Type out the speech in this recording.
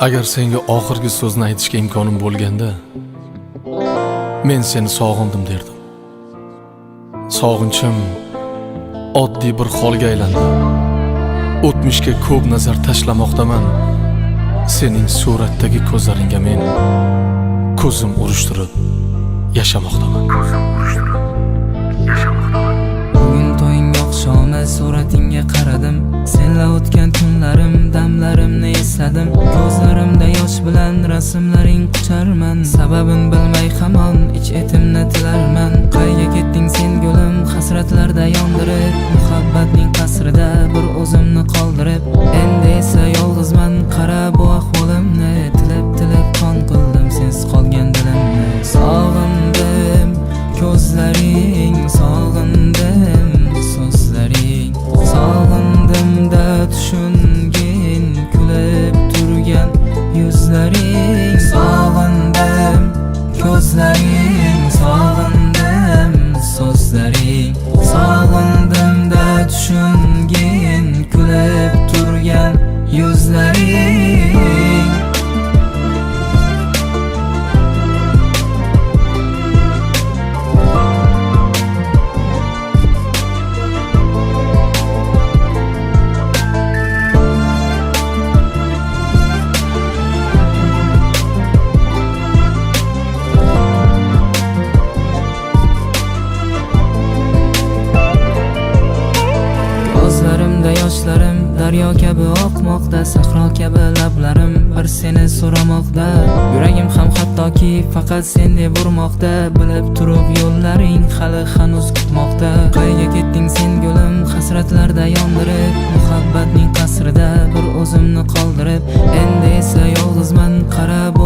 Agar senga oxirgi so'zni aytishga imkonim bo'lganda, men seni sog'indim derdim. Sog'inchim oddiy bir holga aylandi. O'tmishga ko'p nazar tashlamoqdaman. Sening suratdagi ko'zlaringga men ko'zim urishtirib yashamoqdaman. Bugun to'ying oqshomi suratingga qaradim. Senla o'tgan kunlarim, damlarimni esladim. Ko'zlarimda yosh bilan rasmlaring qucharman. Sababin bilmay hamon ich etimni tilarman. Qayga ketding sen gulim, hasratlarda yondirib, muhabbatning qasrida bir o'zimni qoldirib. Endi esa yolg'izman, qara bu ahvolimni, tilib qon qildim sensiz qolgan dilimni. Sog'indim ko'zlaring, sog'indim so'zlaring, sog'indimda tushungin kulib turgan yuzlaring. Sog'indim ko'zlaring, sog'indim so'zlaring, sog'indimda tushungin kulib turgan yuzlaring. Yoshlarim daryo kabi oqmoqda, sahro kabi lablarim bir seni so'ramoqda. Yuragim ham hattoki faqat sen deb urmoqda. Bilib turib yo'llaring hali hanuz kutmoqda. Qayga ketding sen gulim, hasratlarda yondirib, muhabbatning qasrida bir o'zimni qoldirib. Endi esa yolg'izman, qarab